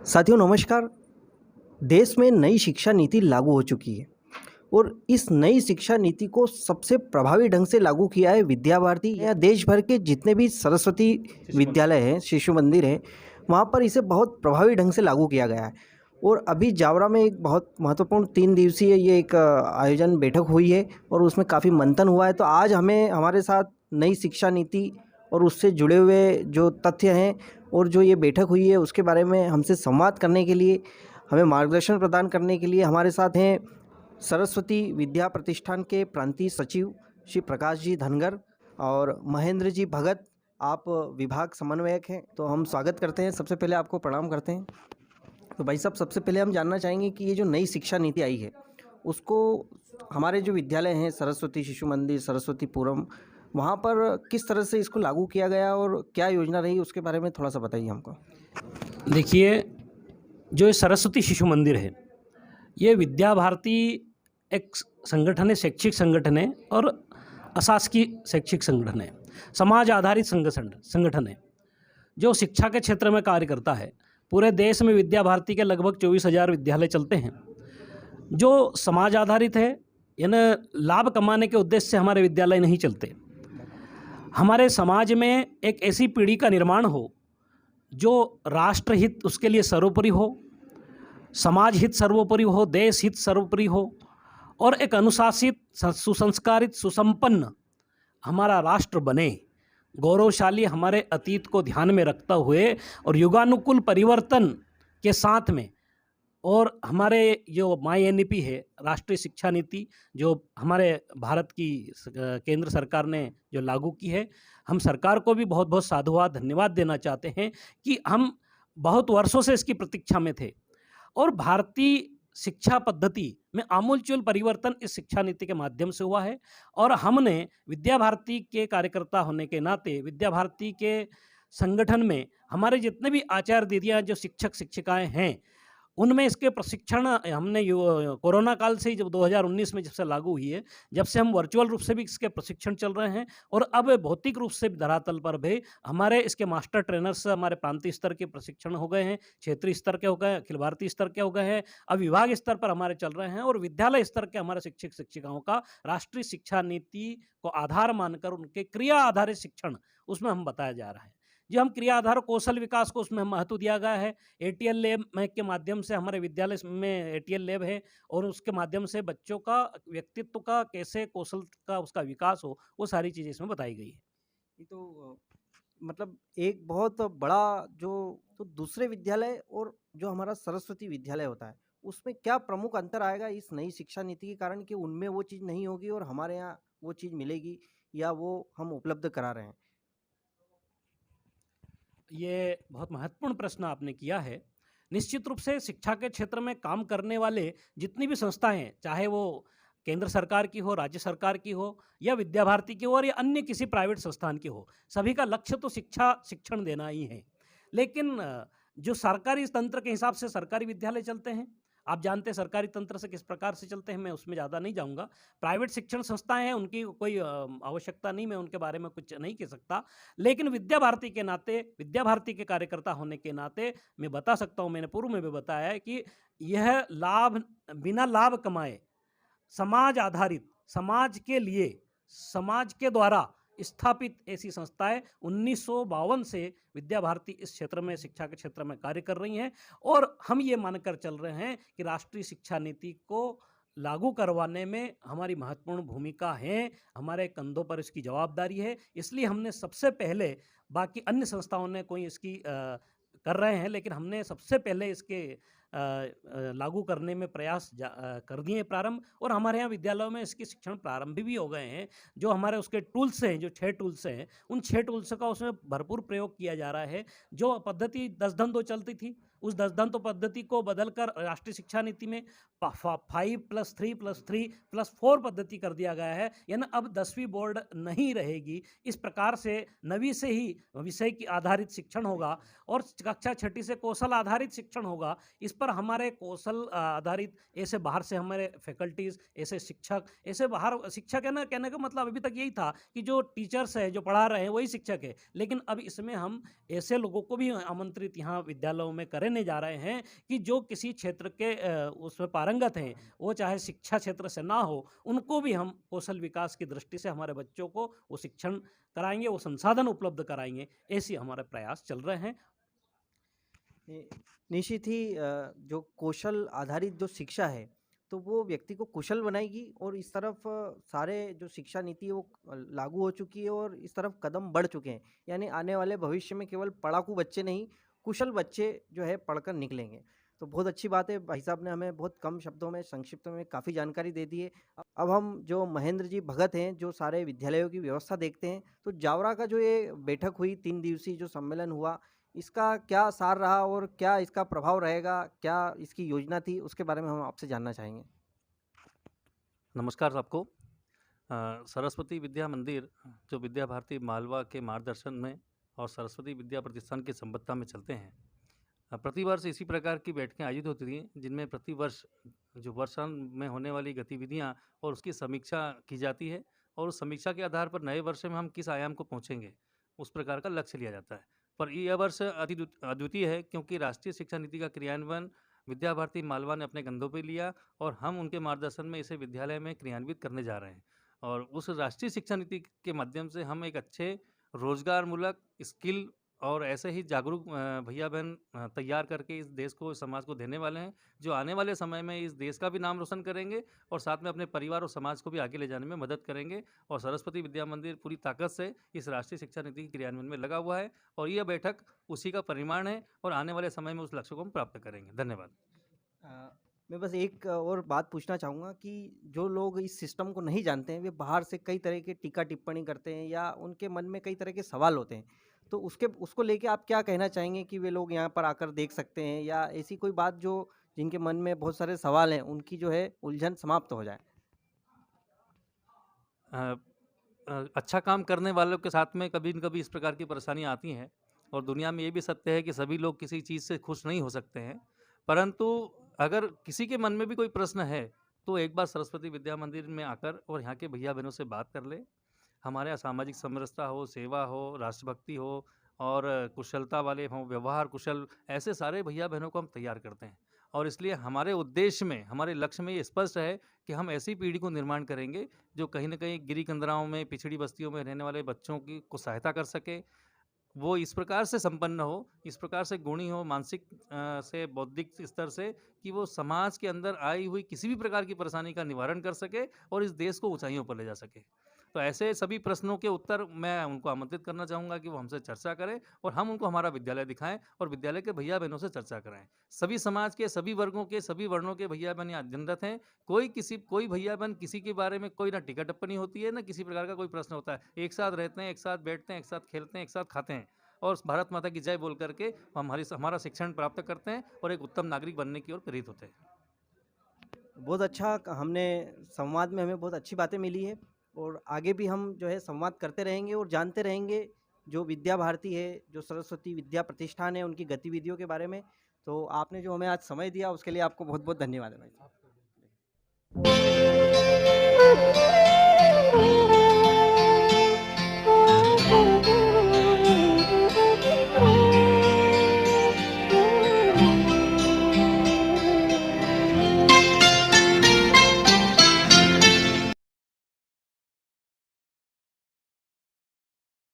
साथियों नमस्कार। देश में नई शिक्षा नीति लागू हो चुकी है और इस नई शिक्षा नीति को सबसे प्रभावी ढंग से लागू किया है विद्या भारती या देश भर के जितने भी सरस्वती विद्यालय हैं, शिशु मंदिर हैं, वहाँ पर इसे बहुत प्रभावी ढंग से लागू किया गया है। और अभी जावरा में एक बहुत महत्वपूर्ण 3 दिवसीय ये एक आयोजन बैठक हुई है और उसमें काफ़ी मंथन हुआ है। तो आज हमें हमारे साथ नई शिक्षा नीति और उससे जुड़े हुए जो तथ्य हैं और जो ये बैठक हुई है उसके बारे में हमसे संवाद करने के लिए, हमें मार्गदर्शन प्रदान करने के लिए हमारे साथ हैं सरस्वती विद्या प्रतिष्ठान के प्रांतीय सचिव श्री प्रकाश जी धनगर और महेंद्र जी भगत। आप विभाग समन्वयक हैं, तो हम स्वागत करते हैं। सबसे पहले आपको प्रणाम करते हैं। तो भाई साहब, सबसे पहले हम जानना चाहेंगे कि ये जो नई शिक्षा नीति आई है उसको हमारे जो विद्यालय हैं, सरस्वती शिशु मंदिर, सरस्वती पुरम, वहाँ पर किस तरह से इसको लागू किया गया और क्या योजना रही, उसके बारे में थोड़ा सा बताइए हमको। देखिए, जो ये सरस्वती शिशु मंदिर है, ये विद्या भारती एक संगठन है, शैक्षिक संगठन है और अशासकीय शैक्षिक संगठन है, समाज आधारित संगठन है जो शिक्षा के क्षेत्र में कार्य करता है। पूरे देश में विद्या भारती के लगभग 24,000 विद्यालय चलते हैं जो समाज आधारित है, यानी लाभ कमाने के उद्देश्य से हमारे विद्यालय नहीं चलते। हमारे समाज में एक ऐसी पीढ़ी का निर्माण हो जो राष्ट्रहित उसके लिए सर्वोपरि हो, समाज हित सर्वोपरि हो, देश हित सर्वोपरि हो और एक अनुशासित, सुसंस्कारित, सुसंपन्न हमारा राष्ट्र बने, गौरवशाली हमारे अतीत को ध्यान में रखता हुए और युगानुकूल परिवर्तन के साथ में। और हमारे जो MyNEP है, राष्ट्रीय शिक्षा नीति, जो हमारे भारत की केंद्र सरकार ने जो लागू की है, हम सरकार को भी बहुत बहुत साधुवाद धन्यवाद देना चाहते हैं कि हम बहुत वर्षों से इसकी प्रतीक्षा में थे और भारतीय शिक्षा पद्धति में आमूलचूल परिवर्तन इस शिक्षा नीति के माध्यम से हुआ है। और हमने विद्या भारती के कार्यकर्ता होने के नाते, विद्या भारती के संगठन में हमारे जितने भी आचार्य दीदियाँ, जो शिक्षक शिक्षिकाएं हैं, उनमें इसके प्रशिक्षण हमने कोरोना काल से ही, जब 2019 में जब से लागू हुई है, जब से हम वर्चुअल रूप से भी इसके प्रशिक्षण चल रहे हैं और अब भौतिक रूप से धरातल पर भी हमारे इसके मास्टर ट्रेनर्स हमारे प्रांतीय स्तर के प्रशिक्षण हो गए हैं, क्षेत्रीय स्तर के हो गए, अखिल भारतीय स्तर के हो गए हैं, अब विभाग स्तर पर हमारे चल रहे हैं और विद्यालय स्तर के हमारे शिक्षक शिक्षिकाओं का राष्ट्रीय शिक्षा नीति को आधार मानकर उनके क्रिया आधारित शिक्षण उसमें हम बताया जा रहा है। जो हम क्रिया आधार कौशल विकास को उसमें महत्व दिया गया है। ATL लैब के माध्यम से हमारे विद्यालय में ATL लैब है और उसके माध्यम से बच्चों का व्यक्तित्व का कैसे कौशल का उसका विकास हो, वो सारी चीज़ें इसमें बताई गई है। ये तो मतलब एक बहुत बड़ा जो तो दूसरे विद्यालय और जो हमारा सरस्वती विद्यालय होता है उसमें क्या प्रमुख अंतर आएगा इस नई शिक्षा नीति के कारण कि उनमें वो चीज़ नहीं होगी और हमारे यहाँ वो चीज़ मिलेगी, या वो हम उपलब्ध करा रहे हैं? ये बहुत महत्वपूर्ण प्रश्न आपने किया है। निश्चित रूप से शिक्षा के क्षेत्र में काम करने वाले जितनी भी संस्थाएं हैं, चाहे वो केंद्र सरकार की हो, राज्य सरकार की हो या विद्या भारती की हो और या अन्य किसी प्राइवेट संस्थान की हो, सभी का लक्ष्य तो शिक्षण देना ही है। लेकिन जो सरकारी तंत्र के हिसाब से सरकारी विद्यालय चलते हैं, आप जानते हैं सरकारी तंत्र से किस प्रकार से चलते हैं, मैं उसमें ज़्यादा नहीं जाऊंगा। प्राइवेट शिक्षण संस्थाएं हैं, उनकी कोई आवश्यकता नहीं, मैं उनके बारे में कुछ नहीं कह सकता। लेकिन विद्या भारती के नाते, विद्या भारती के कार्यकर्ता होने के नाते मैं बता सकता हूं, मैंने पूर्व में भी बताया है कि यह लाभ बिना लाभ कमाए, समाज आधारित, समाज के लिए, समाज के द्वारा स्थापित ऐसी संस्थाएं 1952 से विद्या भारती इस क्षेत्र में, शिक्षा के क्षेत्र में कार्य कर रही हैं और हम ये मानकर चल रहे हैं कि राष्ट्रीय शिक्षा नीति को लागू करवाने में हमारी महत्वपूर्ण भूमिका है, हमारे कंधों पर इसकी जवाबदारी है। इसलिए हमने सबसे पहले, बाकी अन्य संस्थाओं ने कोई इसकी कर रहे हैं, लेकिन हमने सबसे पहले इसके लागू करने में प्रयास कर दिए प्रारंभ और हमारे यहाँ विद्यालयों में इसके शिक्षण प्रारंभ भी हो गए हैं। जो हमारे उसके टूल्स हैं, जो 6 टूल्स हैं, उन 6 टूल्स का उसमें भरपूर प्रयोग किया जा रहा है। जो पद्धति 10-2 चलती थी, उस 10-2 पद्धति को बदलकर राष्ट्रीय शिक्षा नीति में 5+3+3+4 पद्धति कर दिया गया है। यानी अब 10वीं बोर्ड नहीं रहेगी। इस प्रकार से 9वीं से ही विषय की आधारित शिक्षण होगा और कक्षा 6ठी से कौशल आधारित शिक्षण होगा। इस पर हमारे कौशल आधारित ऐसे बाहर से हमारे फैकल्टीज, ऐसे शिक्षक, ऐसे बाहर शिक्षक है ना, कहने का मतलब अभी तक यही था कि जो टीचर्स है, जो पढ़ा रहे हैं वही शिक्षक है, लेकिन अब इसमें हम ऐसे लोगों को भी आमंत्रित यहाँ विद्यालयों में करें देने जा रहे हैं कि जो किसी क्षेत्र के उसमें पारंगत हैं, वो चाहे शिक्षा क्षेत्र से ना हो, उनको भी हम कौशल विकास की दृष्टि से हमारे बच्चों को वो शिक्षण कराएँगे, वो संसाधन उपलब्ध कराएँगे, ऐसे हमारे प्रयास चल रहे हैं। निश्चित ही जो कौशल आधारित जो शिक्षा है तो वो व्यक्ति को कुशल बनाएगी और इस तरफ सारे जो शिक्षा नीति है वो लागू हो चुकी है और इस तरफ कदम बढ़ चुके हैं। यानी आने वाले भविष्य में केवल पढ़ाकू बच्चे नहीं, कुशल बच्चे जो है पढ़कर निकलेंगे। तो बहुत अच्छी बात है, भाई साहब ने हमें बहुत कम शब्दों में संक्षिप्त में काफ़ी जानकारी दे दी है। अब हम जो महेंद्र जी भगत हैं जो सारे विद्यालयों की व्यवस्था देखते हैं, तो जावरा का जो ये बैठक हुई 3 दिवसीय जो सम्मेलन हुआ, इसका क्या सार रहा और क्या इसका प्रभाव रहेगा, क्या इसकी योजना थी, उसके बारे में हम आपसे जानना चाहेंगे। नमस्कार सबको। सरस्वती विद्या मंदिर जो विद्या भारती मालवा के मार्गदर्शन में और सरस्वती विद्या प्रतिष्ठान की संबद्धता में चलते हैं। प्रतिवर्ष इसी प्रकार की बैठकें आयोजित होती थी जिनमें प्रतिवर्ष जो वर्षांत में होने वाली गतिविधियां और उसकी समीक्षा की जाती है और उस समीक्षा के आधार पर नए वर्ष में हम किस आयाम को पहुंचेंगे उस प्रकार का लक्ष्य लिया जाता है। पर यह वर्ष अद्वितीय है क्योंकि राष्ट्रीय शिक्षा नीति का क्रियान्वयन विद्या भारती मालवा ने अपने कंधों पर लिया और हम उनके मार्गदर्शन में इसे विद्यालय में क्रियान्वित करने जा रहे हैं। और उस राष्ट्रीय शिक्षा नीति के माध्यम से हम एक अच्छे रोजगारमूलक स्किल और ऐसे ही जागरूक भैया बहन तैयार करके इस देश को, समाज को देने वाले हैं, जो आने वाले समय में इस देश का भी नाम रोशन करेंगे और साथ में अपने परिवार और समाज को भी आगे ले जाने में मदद करेंगे। और सरस्वती विद्या मंदिर पूरी ताकत से इस राष्ट्रीय शिक्षा नीति के क्रियान्वयन में लगा हुआ है और यह बैठक उसी का परिमाण है और आने वाले समय में उस लक्ष्य को हम प्राप्त करेंगे। धन्यवाद। मैं बस एक और बात पूछना चाहूँगा कि जो लोग इस सिस्टम को नहीं जानते हैं, वे बाहर से कई तरह की टीका टिप्पणी करते हैं या उनके मन में कई तरह के सवाल होते हैं। तो उसको लेके आप क्या कहना चाहेंगे कि वे लोग यहाँ पर आकर देख सकते हैं या ऐसी कोई बात जो जिनके मन में बहुत सारे सवाल हैं, उनकी जो है उलझन समाप्त हो जाए? अच्छा काम करने वालों के साथ में कभी न कभी इस प्रकार की परेशानियाँ आती हैं और दुनिया में ये भी सत्य है कि सभी लोग किसी चीज़ से खुश नहीं हो सकते हैं। परंतु अगर किसी के मन में भी कोई प्रश्न है तो एक बार सरस्वती विद्या मंदिर में आकर और यहाँ के भैया बहनों से बात कर ले। हमारे यहाँ सामाजिक समरसता हो, सेवा हो, राष्ट्रभक्ति हो और कुशलता वाले हों, व्यवहार कुशल, ऐसे सारे भैया बहनों को हम तैयार करते हैं। और इसलिए हमारे उद्देश्य में, हमारे लक्ष्य में ये स्पष्ट है कि हम ऐसी पीढ़ी को निर्माण करेंगे जो कहीं न कहीं गिरी कंदराओं में, पिछड़ी बस्तियों में रहने वाले बच्चों की को सहायता कर सके। वो इस प्रकार से संपन्न हो, इस प्रकार से गुणी हो, मानसिक से बौद्धिक स्तर से कि वो समाज के अंदर आई हुई किसी भी प्रकार की परेशानी का निवारण कर सके और इस देश को ऊंचाइयों पर ले जा सके। तो ऐसे सभी प्रश्नों के उत्तर मैं उनको आमंत्रित करना चाहूँगा कि वो हमसे चर्चा करें और हम उनको हमारा विद्यालय दिखाएं और विद्यालय के भैया बहनों से चर्चा कराएं। सभी समाज के, सभी वर्गों के, सभी वर्णों के भैया बहन यहाँ अध्ययनरत हैं। कोई भैया बहन किसी के बारे में कोई ना टीका टिप्पणी होती है, ना किसी प्रकार का कोई प्रश्न होता है। एक साथ रहते हैं, एक साथ बैठते हैं, एक साथ खेलते हैं, एक साथ खाते हैं और भारत माता की जय बोल करके हमारा शिक्षण प्राप्त करते हैं और एक उत्तम नागरिक बनने की ओर प्रेरित होते हैं। बहुत अच्छा हमने संवाद में हमें बहुत अच्छी बातें मिली है और आगे भी हम जो है संवाद करते रहेंगे और जानते रहेंगे जो विद्या भारती है, जो सरस्वती विद्या प्रतिष्ठान है, उनकी गतिविधियों के बारे में। तो आपने जो हमें आज समय दिया उसके लिए आपको बहुत बहुत धन्यवाद है भाई।